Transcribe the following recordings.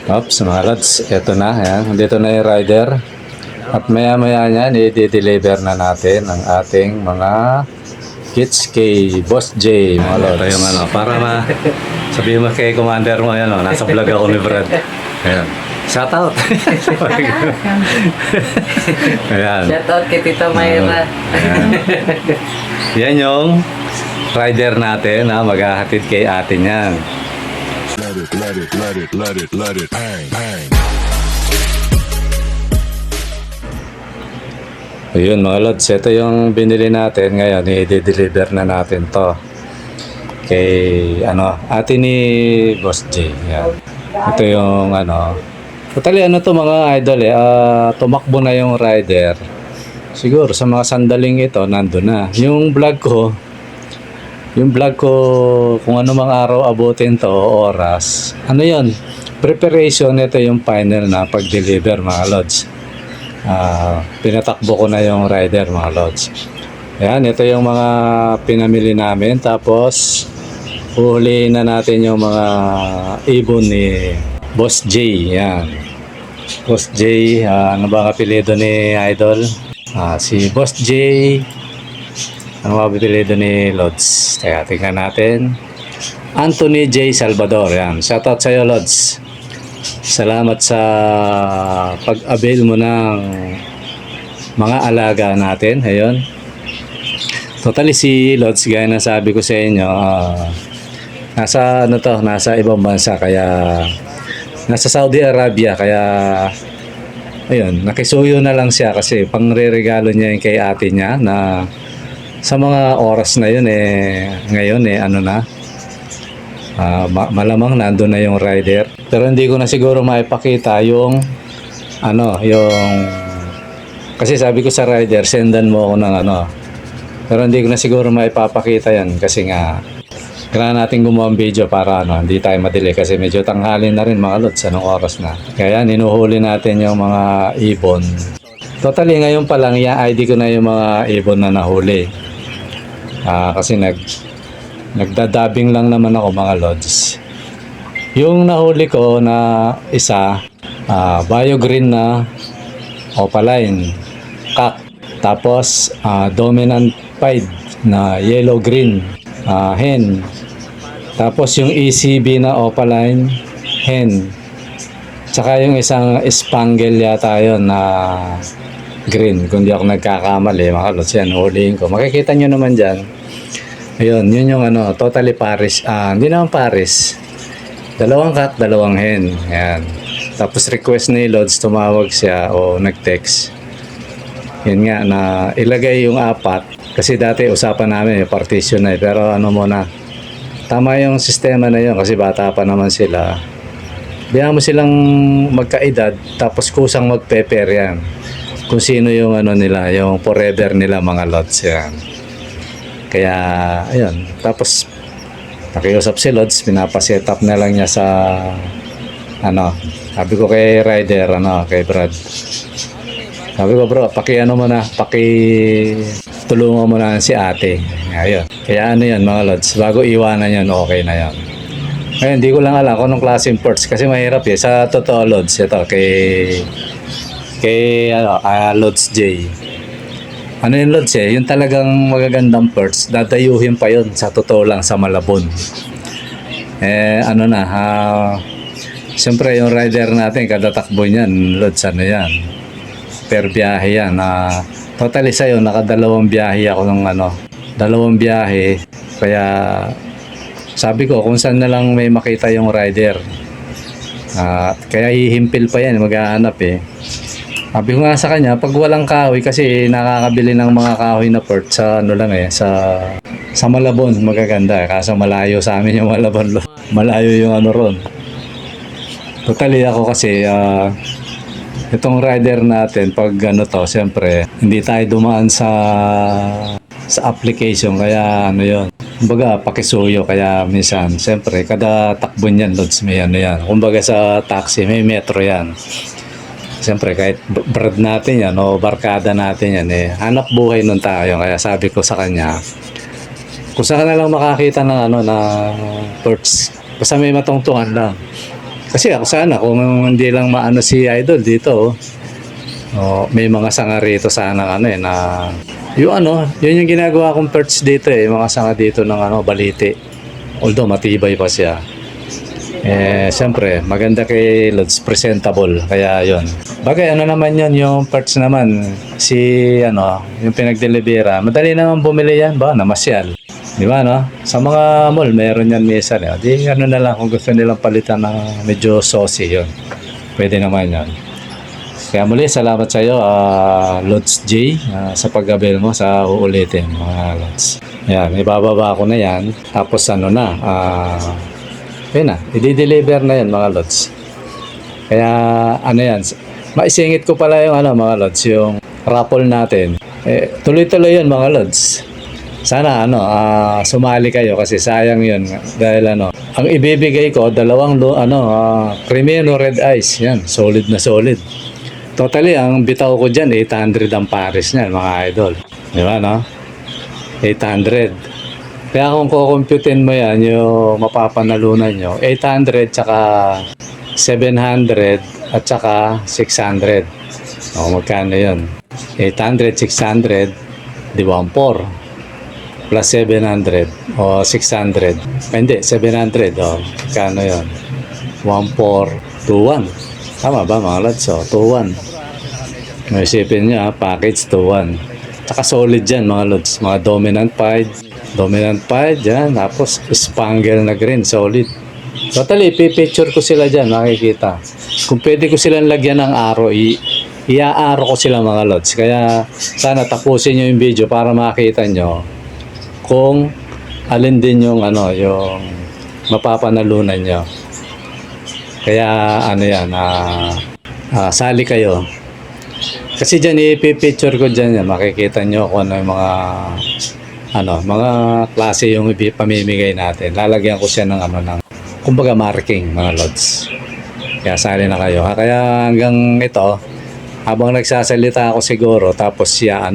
Ops, mga lods, eto na, yan. Dito na yung rider. At maya-maya yan, i-deliver na natin ang ating mga kits kay Boss J, mga lods. Ito yung ano, para sabihin mo kay commander mo, yan, nasa vlog ako ni Brad. Ayan. Shout out! Ayan. Shoutout kay Tita Mayra. Ayan. Yan yung rider natin na maghahatid kay ate niyan. Let it, bang, bang. Ayun mga lods, ito yung binili natin ngayon, i-deliver na natin to kay ate ni Boss J. Yan. Ito yung totally to mga idol tumakbo na yung rider. Siguro sa mga sandaling ito nandun na. Yung vlog ko kung ano mang araw abutin to oras. Yun? Preparation, ito yung final na pag-deliver mga lods. Pinatakbo ko na yung rider mga lods. Ayan, ito yung mga pinamili namin. Tapos huhulihin na natin yung mga ibon ni Boss J. Yan, Boss J, ano ba ang apelido ni idol? Si Boss J. Ano ba ang apelido ni Lods? Kaya tingnan natin. Anthony J. Salvador. Yan, shoutout sa iyo Lods. Salamat sa pag-avail mo ng mga alaga natin. Ayun. Totally si Lods, gaya na sabi ko sa inyo, nasa ibang bansa, kaya nasa Saudi Arabia, kaya ayun, nakisuyo na lang siya kasi pangre-regalo niya yung kay ate niya na sa mga oras na yun ngayon malamang nandun na yung rider. Pero hindi ko na siguro maipakita yung kasi sabi ko sa rider, sendan mo ako ng pero hindi ko na siguro maipapakita yan kasi nga kailangan natin gumawa ng video para hindi tayo madili kasi medyo tanghali na rin mga lods, anong oras na. Kaya inuhuli natin yung mga ibon. Totally ngayon pa lang i-ID ko na yung mga ibon na nahuli. Kasi nagdadabing lang naman ako mga lods. Yung nahuli ko na isa, bio green na opaline cock, tapos dominant pied na yellow green hen, tapos yung ECB na opaline hen, tsaka yung isang spangle yata yun na green, kung di ako nagkakamali mga lods. Yan, huliin ko, makikita nyo naman dyan. Ayun, yun yung totally pares. Hindi naman pares. Dalawang cock, dalawang hen. Ayan. Tapos request ni Lods, tumawag siya o nag-text. Yun nga, na ilagay yung apat. Kasi dati usapan namin yung partition na pero muna. Tama yung sistema na yun kasi bata pa naman sila. Bigyan mo silang magkaedad tapos kusang mag-prepare yan. Kung sino yung nila, yung forever nila mga Lods yan. Kaya, ayun. Tapos, nakiusap si Lods, pinapaset up na lang niya sa, sabi ko kay rider, kay Brad. Sabi ko, bro, tulungan mo na si ate. Ayun. Kaya yan, mga Lods, bago iwanan yan, okay na yan. Ngayon, hindi ko lang alam kung anong klaseng ports, kasi mahirap sa totoo Lods, ito, kay Lods J. Yung Lods yung talagang magagandang perch, dadayuhin pa yun sa totoo lang sa Malabon. Siyempre yung rider natin, kada takbo niyan, Lods, yan, per biyahe yan. Totally sa'yo, nakadalawang biyahe ako ng dalawang biyahe. Kaya sabi ko, kung saan na lang may makita yung rider. Kaya hihimpil pa yan, maghahanap Sabi ko nga sa kanya, pag walang kahoy, kasi nakakabili ng mga kahoy na perch sa sa Malabon, magaganda. Kaso malayo sa amin yung Malabon. Malayo yung ron. Totally ako kasi, itong rider natin, pag siyempre, hindi tayo dumaan sa application. Kaya yun. Kumbaga, pakisuyo. Kaya minsan, siyempre, kada takbo niyan, Lods, may yan. Kumbaga sa taxi, may metro yan. Siyempre kahit brad natin yan o barkada natin yan hanap buhay nun tayo. Kaya sabi ko sa kanya, kung saan ka na lang makakita ng na perch, basta may matungtungan lang. Kasi ako sana kung hindi lang maano si Idol dito, may mga sanga rito sana ano na yung yun yung ginagawa kong perch dito mga sanga dito ng baliti. Although matibay pa siya. Siyempre, maganda kay Lods, presentable. Kaya yon. Bagay, naman yun, yung parts naman, yung pinagdelibera, madali naman bumili yan, namasyal. Di ba, no? Sa mga mall, meron yan minsan. Di, na lang, kung gusto nilang palitan ng medyo saucy, yun. Pwede naman yan. Kaya muli, salamat sa iyo, Lods J, sa pag-avail mo sa uulitin, mga Lods. Yan, ibababa ko na yan. Tapos yun na, i-deliver na yan mga Lods. Kaya yan, maisingit ko pala yung mga Lods, yung raffle natin. Tuloy-tuloy yun mga Lods. Sana sumali kayo kasi sayang yun. Dahil ang ibibigay ko, dalawang Cremino Red Ice. Yan, solid na solid. Totally, ang bitaw ko dyan, 800 ang pares niyan mga idol. Di ba, no? 800. Kaya kung kukumputin mo yan, yung mapapanalunan nyo, 800 tsaka 700 at tsaka 600. Magkano yun? 800, 600, di 1,400 plus 700 o 600. Hindi, 700. Magkano yun? 1,400, 2,100. Tama ba mga Lods? 2,100. Isipin nyo package 2,100. Tsaka solid dyan mga Lods. Mga dominant pied yan. Tapos spangle na green, solid. Totally, pipicture ko sila dyan, makikita. Kung pwede ko silang lagyan ng arrow, i-aaro ko sila mga Lods. Kaya sana tapusin nyo yung video para makita nyo kung alin din yung yung mapapanalunan nyo. Kaya sali kayo. Kasi dyan, ipipicture ko dyan yan. Makikita nyo kung yung mga klase yung pamimigay natin. Lalagyan ko siya ng kumbaga marking mga Lods. Kaya sali na kayo. Kaya hanggang ito, habang nagsasalita ako siguro, tapos siya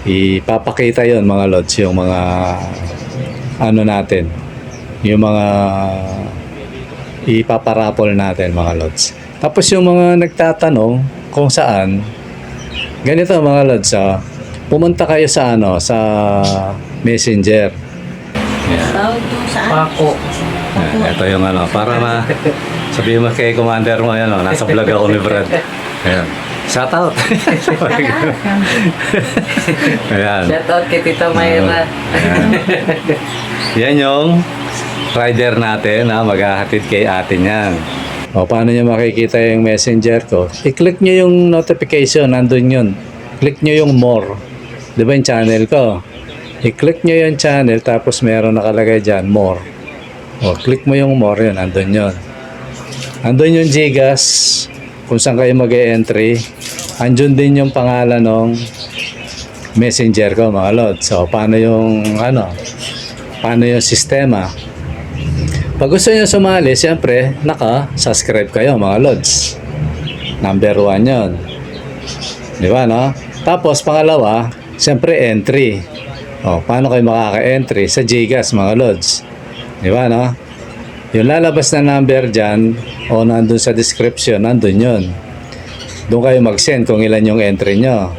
ipapakita yon mga Lods, yung mga natin, yung mga ipaparapol natin mga Lods. Tapos yung mga nagtatanong kung saan, ganito mga Lods, pumunta kayo sa sa Messenger. Tawag mo saan? Pako. Ito yung para sabihin mo kay commander mo, nasa vlog ako ni Brad. Ayan. Shout out. Ayan. Shout out kay Tita Mayra. Yan yung rider natin maghahatid kay ate niyan. Paano niya makikita yung messenger ko? I-click niyo yung notification, nandun yun. Click niyo yung more. Di ba yung channel ko? I-click niyo yung channel, tapos meron nakalagay dyan, more. Click mo yung more, yun, nandun yun. Andun yung Gcash, kung saan kayo mag-e-entry. Andun din yung pangalan ng messenger ko mga Lods. So paano yung sistema? Pag gusto nyo sumali, siyempre naka-subscribe kayo mga Lods. Number 1 yun. Di ba, no? Tapos pangalawa, siyempre entry. Paano kayo makaka-entry? Sa Gcash mga Lods. Di ba, no? Yung lalabas na number dyan o nandun sa description, nandun yun. Doon kayo mag-send kung ilan yung entry nyo.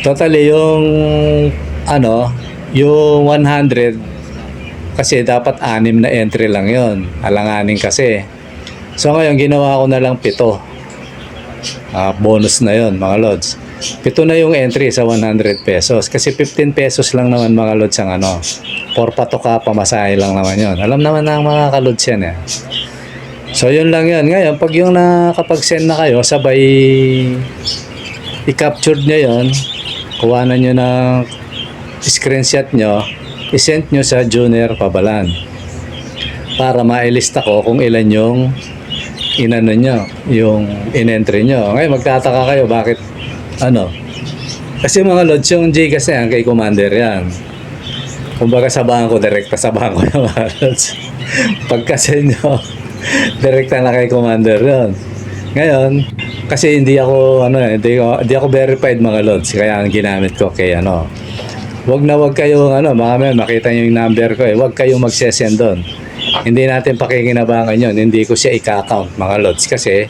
Totally yung yung 100, kasi dapat 6 na entry lang yon. Alanganin kasi. So ngayon ginawa ko na lang 7. Bonus na yon mga Lods. 7 na yung entry sa 100 pesos. Kasi 15 pesos lang naman mga Lods ang 4 patoka pamasahe lang naman yon. Alam naman ng mga ka-Lods yan eh. So yun lang yun. Ngayon pag yung nakapag-send na kayo, sabay i-capture nyo yon. Kuhanan nyo ng screenshot nyo, i-send nyo sa Junior Pabalan para mailista ko kung ilan yung nyo, yung in-entry nyo. Ngayon magtataka kayo bakit kasi mga Lods, yung Gcash na yan kay Commander yan. Kumbaga sa bangko, direkta sa bangko yung mga Lods. Pagka-send nyo, direkta na kay Commander yun. Ngayon, kasi hindi ako verified mga Lods, kaya ang ginamit ko kay wag na wag kayo makita niyo yung number ko wag kayong magse-send doon. hindi natin pakikinabangan yun. Hindi ko siya i-count mga lods kasi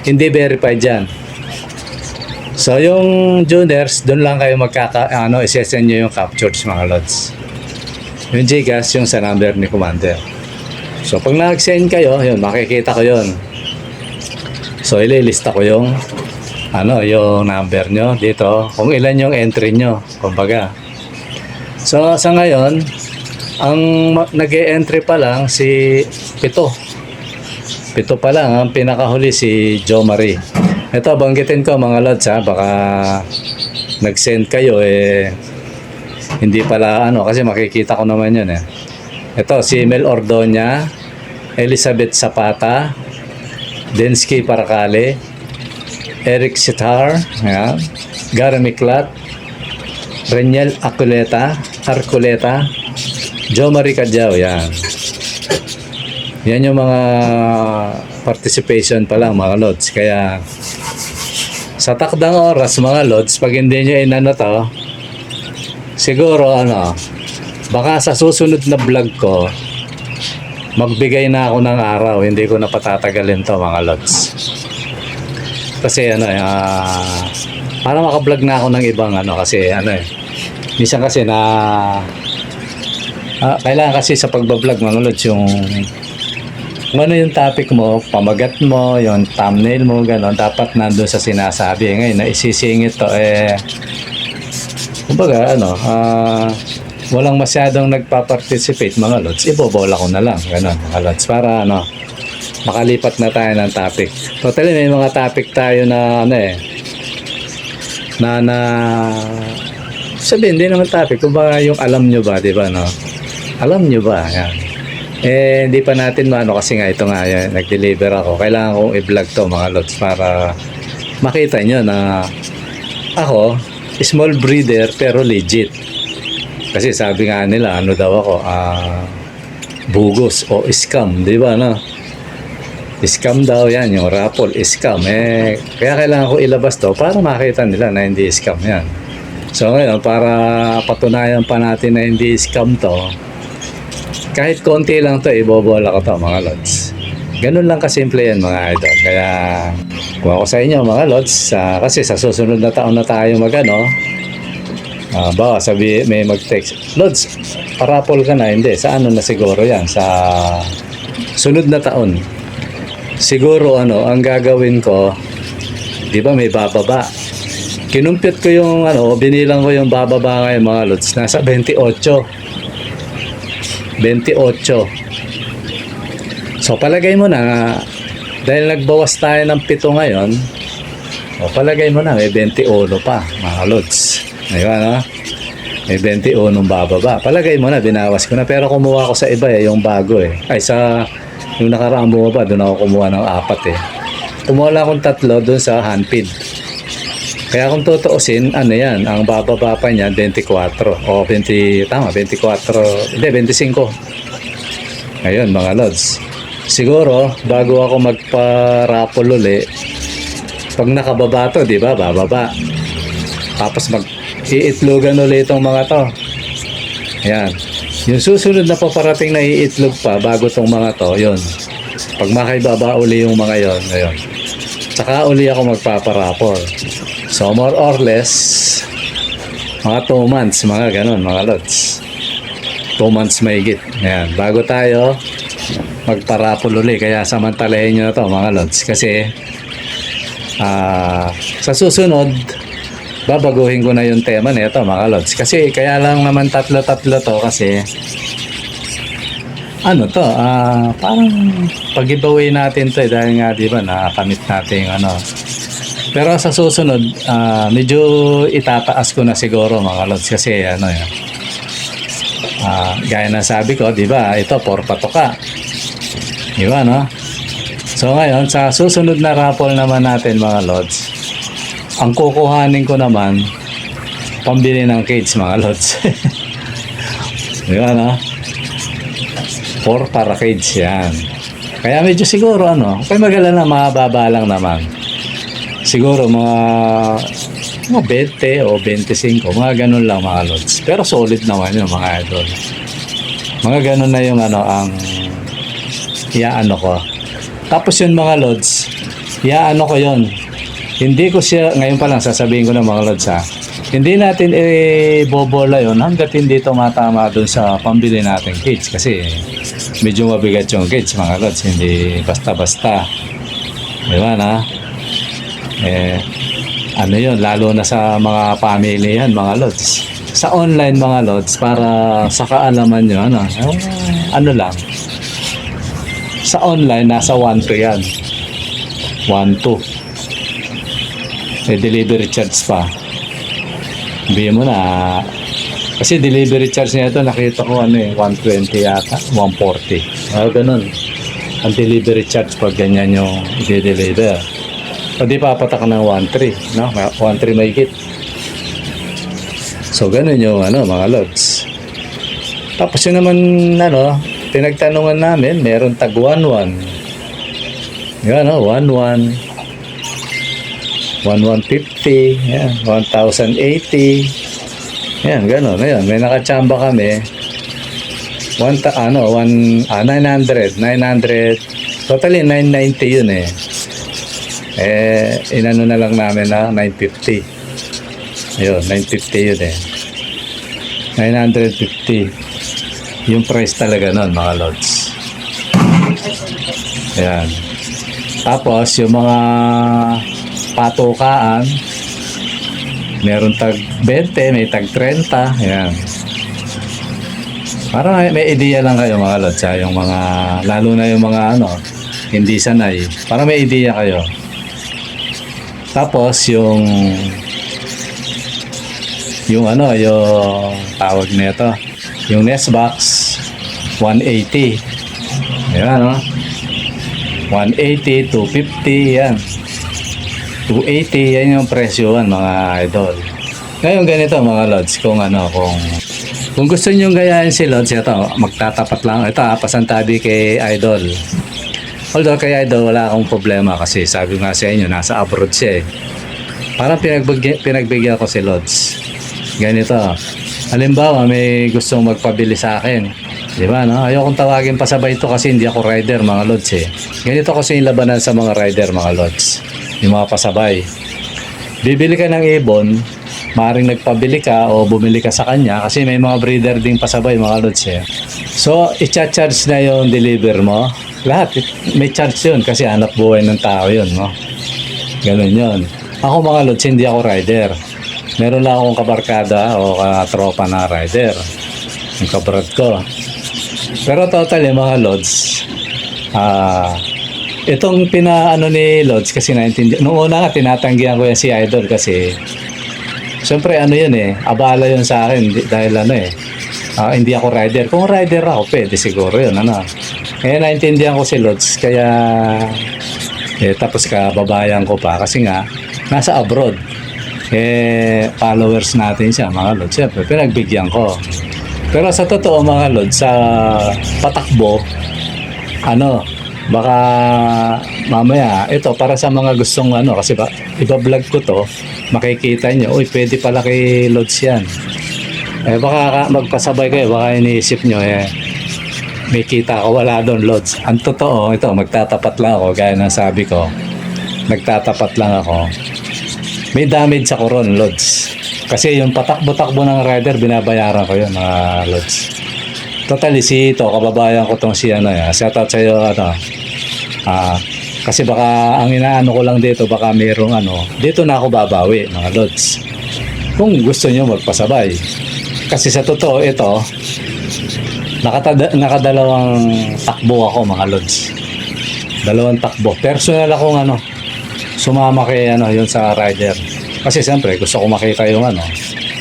hindi verified yan. So yung juniors, doon lang kayo isesend nyo yung captures mga lods. Yung Gcash, yung sa number ni Commander. So pag nag-send kayo, yun, makikita ko yun. So ililista ko yung yung number nyo dito, kung ilan yung entry nyo, kumbaga. So sa ngayon, ang nag-e-entry pa lang si Pito pa lang, ang pinakahuli si Jo Marie. Ito, banggitin ko mga lods ha, baka nag-send kayo hindi pala kasi makikita ko naman yun Ito, si Mel Ordoña, Elizabeth Zapata, Densky Paracale, Eric Sitar, Gary Miklat, Reniel Arculeta, Jo Marie Cadjao, yan. Yan yung mga participation pa lang mga lods. Kaya sa takdang oras mga lods, pag hindi nyo to, siguro baka sa susunod na vlog ko, magbigay na ako ng araw, hindi ko na patatagalin to mga lods. Kasi para maka-vlog na ako ng ibang kasi minsan kasi kailangan kasi sa pagbablog mga lods yung kung yung topic mo, pamagat mo, yung thumbnail mo, gano'n, dapat nandun sa sinasabi. Ngayon, naisisingit to, kumbaga, walang masyadong nagpa-participate, mga lods, ibobola ko na lang, gano'n, mga lods, para, makalipat na tayo ng topic. Totally, may mga topic tayo na, sabihin, hindi naman topic, kumbaga yung alam nyo ba, di ba, Alam nyo ba, yan. Hindi pa natin kasi nga ito nga nag-deliver ako. Kailangan kong i-vlog to mga lods para makita nyo na ako small breeder pero legit. Kasi sabi nga nila daw ako bugos o scam, di ba scam daw yan, yung raffle scam. Kaya kailangan ko ilabas to para makita nila na hindi scam yan. So ngayon, para patunayan pa natin na hindi scam to, kahit konti lang to, ibobola ko to mga lods. Ganun lang kasimple yan mga idol. Kaya kung ako sa inyo mga lods, kasi sa susunod na taon na tayo baka sabi may mag-text, Lods, parapol ka na. Hindi, sa na siguro yan, sa sunod na taon. Siguro ang gagawin ko, di ba may bababa. Kinumpit ko yung binilang ko yung bababa ngayon mga lods, nasa 28. So palagay mo na dahil nagbawas tayo ng 7 ngayon, palagay mo na may 21 pa mga lods. Ayun may 21 bababa. Palagay mo na binawas ko na, pero kumuha ko sa iba yung bago ay sa yung nakaraang bumaba, doon ako kumuha ng 4 Kumuha lang akong 3 doon sa handpid. Kaya kung tutuusin, yan, ang bababa pa niya 24 o 20, tama, 24, hindi, 25. Ayun mga lods. Siguro, bago ako magpa-raffle uli, pag nakababa to, di ba, bababa. Tapos mag-iitlogan ulit itong mga to. Ayan. Yung susunod na paparating na iitlog pa, bago tong mga to, yun. Pag makaibaba uli yung mga yon, ayun. Tsaka uli ako magpaparaffle. So more or less mga 2 months, mga ganon mga lods. 2 months mahigit. Ayan, bago tayo magparapol uli. Kaya samantalahin nyo na to mga lods. Kasi sa susunod babaguhin ko na yung tema nito mga lods. Kasi kaya lang naman tatlo to kasi parang pag-giveaway natin to dahil nga di ba nakamit natin pero sa susunod medyo itataas ko na siguro mga lods kasi gaya na sabi ko di ba ito 4 patoka di ba so ngayon sa susunod na raffle naman natin mga lods, ang kukuhanin ko naman pambili ng cage mga lods. Di ba 4 para cage yan. Kaya medyo siguro kaya magalala mababa lang naman. Siguro mga 20 o 25, mga ganun lang mga lods. Pero solid naman yung mga idol. Mga ganun na yung ang iaano ko. Tapos yun mga lods, iaano ko yun. Hindi ko siya, ngayon pa lang sasabihin ko na mga lods ha, hindi natin bobola yun hanggat hindi tumatama dun sa pambili natin cage kasi medyo mabigat yung cage mga lods, hindi basta-basta. Diba na? Ano yun, lalo na sa mga family yan mga lods. Sa online mga lods, para sa kaalaman nyo, ano lang, sa online, nasa 1 to yan. 1-2. Delivery charge pa. Sabihin mo na, kasi delivery charge niya ito, nakita ko 120 yata, 140. Ganun. Ang delivery charge pag ganyan yung i-deliver. O di papatak ng 1.3, no? 1.3 mahigit. So ganun yung mga lods. Tapos yun naman pinagtanungan namin, meron tag 1.1. Yan 1.1. 1,150, yan, 1,080. Yan, ganun. Ayun, may nakachamba kami. 900. Totally 990 yun eh. Inano na lang namin na 950. Ayun, 950 yun eh. 950. Yung price talaga nun, mga lods. Ayan. Tapos, yung mga patukaan, meron tag 20, may tag 30. Ayan. Para may idea lang kayo mga lods, yung mga, lalo na yung mga hindi sanay. Para may idea kayo. Tapos yung yung tawag nito, yung nest box 180. Ayan 180, 250 yan. 280 yan yung presyoan mga idol. Ngayon ganito mga lods, kung gusto niyo gayahin si Lods, ito magtatapat lang. Ito pasantabi kay Idol. Although kay Idol wala akong problema kasi sabi nga sa inyo nasa abroad siya eh. Parang pinagbigyan ko si Lods. Ganito. Halimbawa may gustong magpabili sa akin. Di ba no? Ayokong tawagin pasabay ito kasi hindi ako rider mga Lods eh. Ganito kasi yung labanan sa mga rider mga Lods. Yung mga pasabay. Bibili ka ng ibon, maaaring nagpabili ka o bumili ka sa kanya kasi may mga breeder ding pasabay mga Lods eh. So, i-charge na yung deliver mo. Lahat, may charge yun kasi hanap buhay ng tao yun, no? Ganun yun. Ako mga Lods, hindi ako rider. Meron lang akong kabarkada o katropa na rider. Yung kabrad ko. Pero totally mga Lods, itong pinaano ni Lods kasi naintindihan. Noong una nga, tinatanggihan ko yan si Idol kasi siyempre yun eh, abala yun sa akin dahil hindi ako rider. Kung rider ako, pwede siguro yun, Kaya naintindihan ko si Lods, kaya tapos kababayan ko pa kasi nga, nasa abroad. Followers natin siya, mga Lods. Siyempre, pinagbigyan ko. Pero sa totoo, mga Lods, sa patakbo, baka mamaya, ito para sa mga gustong kasi iba-vlog ko to, makikita nyo, uy, pwede pala kay Lods yan. Baka magpasabay kayo, baka iniisip nyo, may kita ko, wala doon Lods. Ang totoo, ito, magtatapat lang ako, gaya ng sabi ko, nagtatapat lang ako. May damage ako ron, Lods. Kasi yung patakbo-takbo ng rider, binabayaran ko yun, mga Lods. Totally, kababayan ko tong shout out sa'yo, kasi baka ang inaano ko lang dito, baka mayroong dito na ako babawi, mga Lods. Kung gusto nyo magpasabay. Kasi sa totoo, ito, nakadalawang takbo ako, mga Lods. Dalawang takbo. Personal akong sumama kay yun sa rider. Kasi siyempre, gusto ko makita yung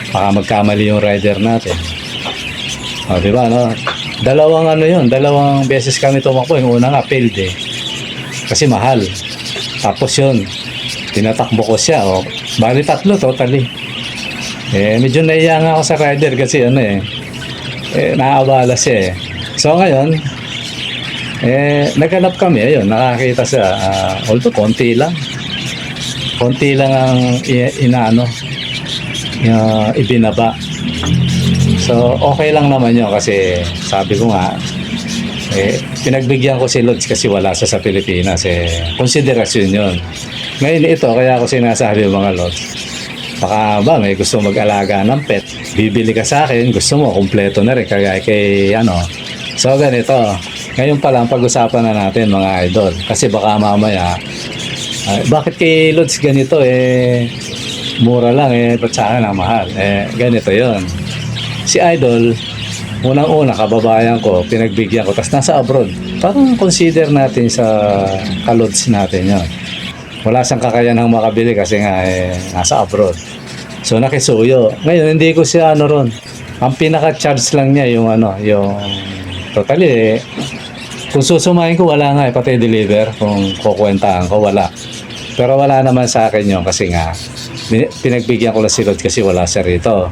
baka magkamali yung rider natin. Diba, dalawang beses kami tumakbo. Yung una nga, failed eh. Kasi mahal. Tapos yun, tinatakbo ko siya. Bali 3 totally. Medyo naiya nga ako sa rider kasi naaabala siya eh. So ngayon, naghanap kami. Ayun, nakakita siya. Although, konti lang ang ibinaba. So, okay lang naman yun kasi sabi ko nga, Pinagbigyan ko si Lods kasi wala siya sa Pilipinas. Konsiderasyon yun. Ngayon ito, kaya ako sinasabi mga Lods, baka ba may gusto mag-alaga ng pet, bibili ka sa akin, gusto mo, kumpleto na rin, kaya kay ano. So ganito, ngayon pa lang pag-usapan na natin mga idol. Kasi baka mamaya, bakit kay Lods ganito mura lang ba't sa akin ang mahal? Ganito yon. Si idol, unang-una kababayan ko, pinagbigyan ko, tapos nasa abroad. Parang consider natin sa ka-Lods natin yon. Wala siyang kakayanang makabili kasi nga nasa abroad. So nakisuyo. Ngayon hindi ko siya ron. Ang pinaka-charge lang niya yung yung totally kung susumahin ko wala nga pati deliver kung kukwentahan ko wala. Pero wala naman sa akin yun kasi nga pinagbigyan ko lang si Lods kasi wala siya rito.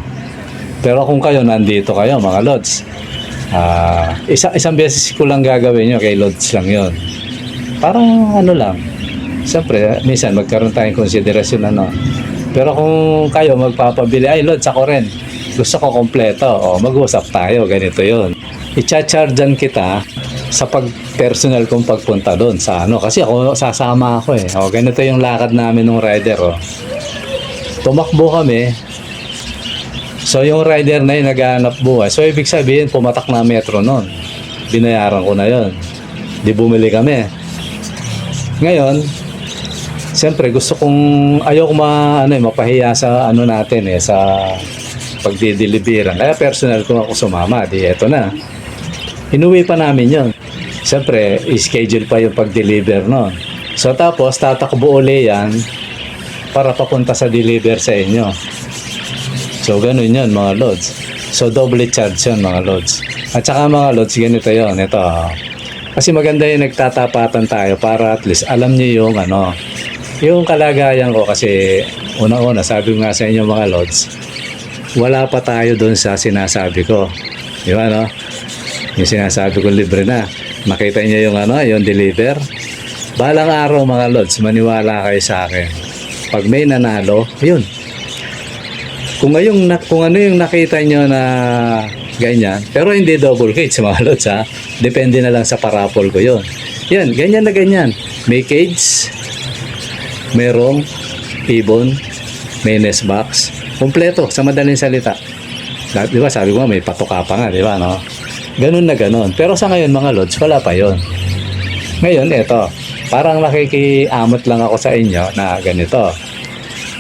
Pero kung kayo nandito kayo mga Lods, isang beses ko lang gagawin nyo kay Lods lang yun. Parang lang. Siyempre, minsan magkaroon tayong konsiderasyon Pero kung kayo magpapabili, ay Lods ako rin. Gusto ko kompleto. Mag-usap tayo. Ganito yun. I-chargean kita sa personal kong pagpunta doon sa kasi ako sasama ako ganito yung lakad namin ng rider tumakbo kami. So yung rider na yun naghahanap buhay. So ibig sabihin pumatak na metro noon. Binayaran ko na yun. Di bumili kami. Ngayon, siyempre gusto kong ayoko mapahiya sa natin sa pagdideliveran. Kaya personal ko ako sumama. Di eto na. Inuwi pa namin yon. Siyempre, schedule pa yung pag-deliver noon. So tapos tatakbo uli yan para papunta sa deliver sa inyo. So ganun yun mga Lods. So double charge yun mga Lods. At saka mga Lods, ganito yun. Ito. Kasi maganda yung nagtatapatan tayo para at least alam niyo yung yung kalagayan ko kasi una-una sabi ko nga sa inyo mga Lods, wala pa tayo doon sa sinasabi ko. Di ba Yung sinasabi ko libre na. Makita niyo yung yung deliver. Balang araw mga Lods, maniwala kayo sa akin. Pag may nanalo, yun. Kung ano yung nakita niyo na ganyan, pero hindi double cage mga Lods Depende na lang sa parapol ko yun. Yan, ganyan na ganyan. May cage, merong ibon, may nest box, kompleto sa madaling salita. Di ba sabi ko may patoka pa nga, di ba Ganun na ganun. Pero sa ngayon mga Lods, wala pa yon. Ngayon, eto. Parang nakikiamot lang ako sa inyo na ganito.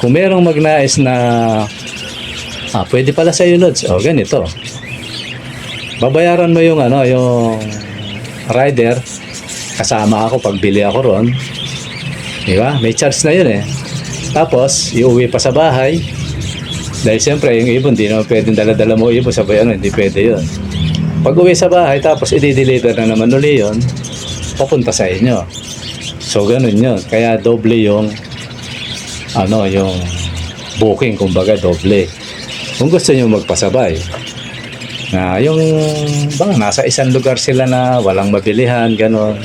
Kung merong magnais na pwede pala sa iyo Lods. Ganito. Babayaran mo yung yung rider. Kasama ako pagbili ako ron. Di ba? May charge na yun Tapos, iuwi pa sa bahay. Dahil siyempre, yung ibon, di naman pwedeng dala-dala mo ibon. Sabay hindi pwede yun. Pag uwi sa bahay, tapos i-deliver na naman uli yun, papunta sa inyo. So, ganun yun. Kaya doble yung yung booking, kumbaga doble. Kung gusto nyo magpasabay, na yung nasa isang lugar sila na walang mabilihan, ganun.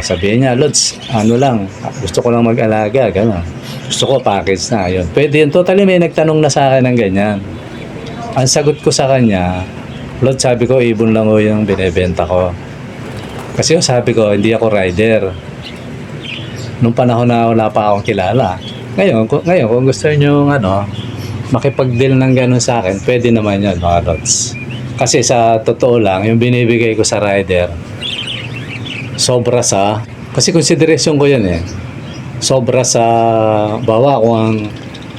Sabihin niya, Lods, lang, gusto ko lang mag-alaga, ganun. Gusto ko package na, yun. Pwede yun. Totally may nagtanong na sa akin ng ganyan. Ang sagot ko sa kanya, Lods, sabi ko, ibon lang yung binebenta ko. Kasi sabi ko, hindi ako rider. Nung panahon na wala pa akong kilala. Ngayon kung gusto nyo makipag-deal ng ganun sa akin, pwede naman yun mga Lods. Kasi sa totoo lang, yung binibigay ko sa rider, sobra sa, kasi consideration ko yun sobra sa, bawa kung ang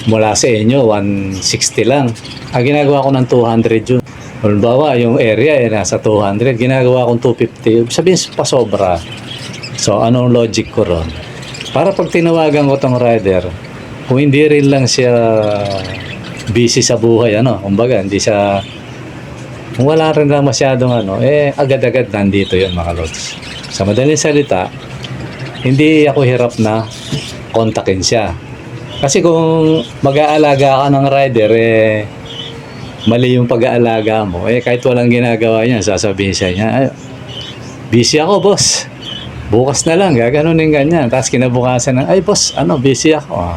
mula sa inyo, 160 lang. Ang ginagawa ko ng 200 yun. Halimbawa, yung area nasa 200, ginagawa kong 250. Sabihin pa sobra. So, anong logic ko ron? Para pag tinawagan ko tong rider, kung hindi rin lang siya busy sa buhay, kumbaga, hindi siya, kung wala rin lang masyadong agad-agad nandito yun mga Lods. Sa madaling salita, hindi ako hirap na kontakin siya. Kasi kung mag-aalaga ka ng rider, mali yung pag-aalaga mo. Kahit walang ginagawa niya, sasabihin siya niya, busy ako, boss. Bukas na lang, gaganunin ganyan. Tapos kinabukasan ay, boss, busy ako.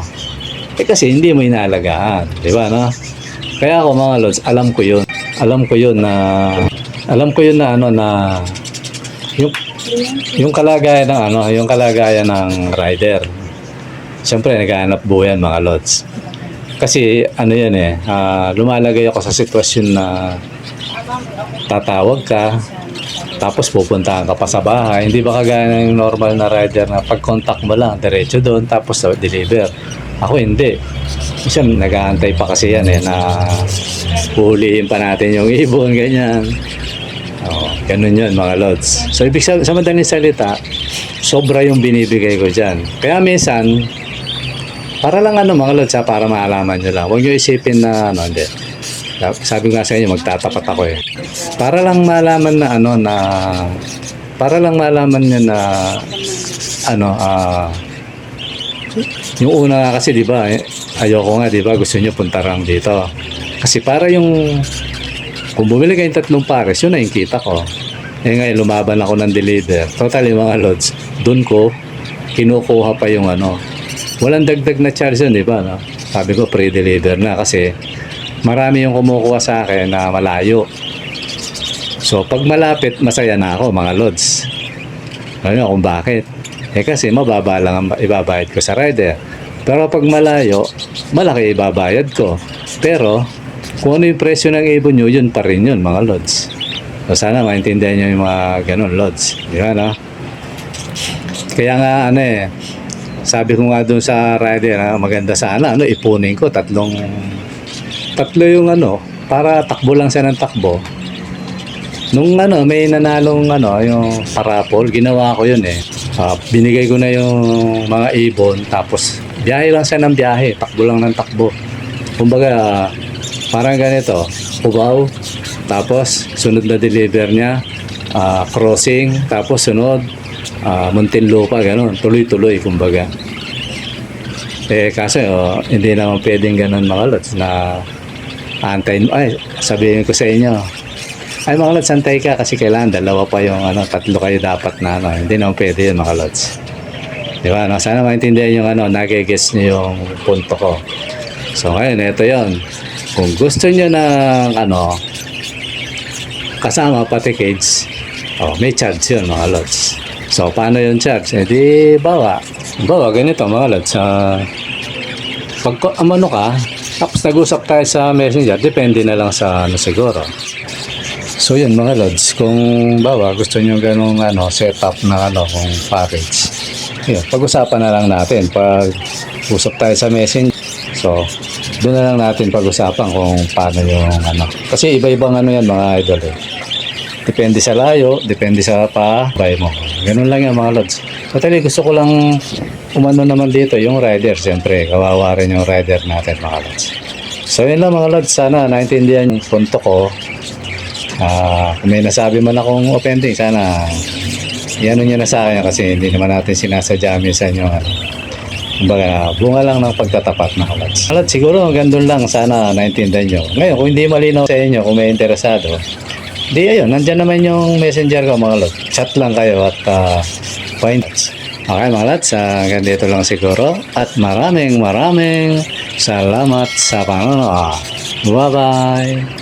Kasi hindi mo inaalagaan. Di ba, Kaya ako, mga Lods, alam ko yun na yung, yung kalagayan ng ano, yung kalagayan ng rider. Siyempre, naghahanap buhay yan, mga lods. Kasi, ano yan lumalagay ako sa sitwasyon na tatawag ka, tapos pupuntahan ka pa sa bahay. Hindi ba kagaya ng normal na rider na pag-contact mo lang, diretso doon, tapos deliver. Ako hindi. Kasi nag-aantay pa kasi yan na huhulihin pa natin yung ibon, ganyan. Ganun yun, mga lods. So, ibig sabihin, sa madaling salita, sobra yung binibigay ko dyan. Kaya minsan, para lang mga lods, para maalaman nyo lang. Huwag nyo isipin na, hindi. Sabi nga sa inyo, magtatapat ako Para lang malaman na, para lang malaman nyo na, yung una nga kasi, di ba, ayoko nga, di ba, gusto nyo punta lang dito. Kasi para yung, kung bumili kayong 3 pares, yun na yung kita ko. Ngayon, lumaban ako ng deliver. Totally, mga lods, dun ko, kinukuha pa yung walang dagdag na charge yun, di ba, no? Sabi ko, pre-deliver na kasi, marami yung kumukuha sa akin na malayo. So, pag malapit, masaya na ako, mga lods. Alam nyo kung bakit? Kasi mababa lang ang ibabayad ko sa rider. Pero pag malayo, malaki ibabayad ko. Pero, kung ano yung presyo ng ibon nyo, yun pa rin yun, mga lods. So, sana maintindihan nyo yung mga ganun, lods. Di ba, no? Kaya nga, sabi ko nga dun sa rider, maganda sana, ipunin ko, tatlo yung para takbo lang siya ng takbo. Nung may nanalong yung parapol, ginawa ko yun binigay ko na yung mga ibon, tapos biyahe lang siya ng biyahe, takbo lang ng takbo. Kumbaga, parang ganito, Cubao, tapos sunod na deliver niya, crossing, tapos sunod, Muntinlupa, ganun, tuloy-tuloy, kumbaga. Kasi hindi naman pwedeng ganun, mga lods, na antayin mo. Ay, sabihin ko sa inyo, ay mga lods, antay ka kasi kailangan dalawa pa yung 3 kayo dapat na hindi naman pwede yun, mga lods. Di ba? Sana maintindihan yung nagigets nyo yung punto ko. So ngayon, ito yun. Kung gusto nyo ng kasama pati cage, may charge yun, mga lods. So paano yung charge? Di bawa ganito, mga lods. Pag ka, tapos nag-usap tayo sa messenger, depende na lang sa siguro. So yun, mga lods, kung gusto nyo ganong setup na kung package, yun, pag-usapan na lang natin. Pag usap tayo sa messenger, so doon na lang natin pag-usapan kung paano yung kasi iba-ibang yan, mga idol depende sa layo, depende sa pa-buy mo. Ganun lang yan, mga lods. Totally, gusto ko lang naman dito yung rider. Siyempre, kawawa rin yung rider natin, mga lods. So yun lang, mga lods, sana naintindihan yung punto ko. Kung may nasabi man akong offending, sana i-ano nyo na sa akin kasi hindi naman natin sinasadya minsan yung kumbaga, bunga lang ng pagtatapat, mga lods. Mga lods, siguro hanggang lang, sana naintindihan nyo. Ngayon, kung hindi malinaw sa inyo, kung may interesado, di ayun, nandyan naman yung messenger ko, mga lods. Chat lang kayo at point. Okay, mga lods, hanggang dito lang siguro. At maraming salamat sa panonood. Bye-bye!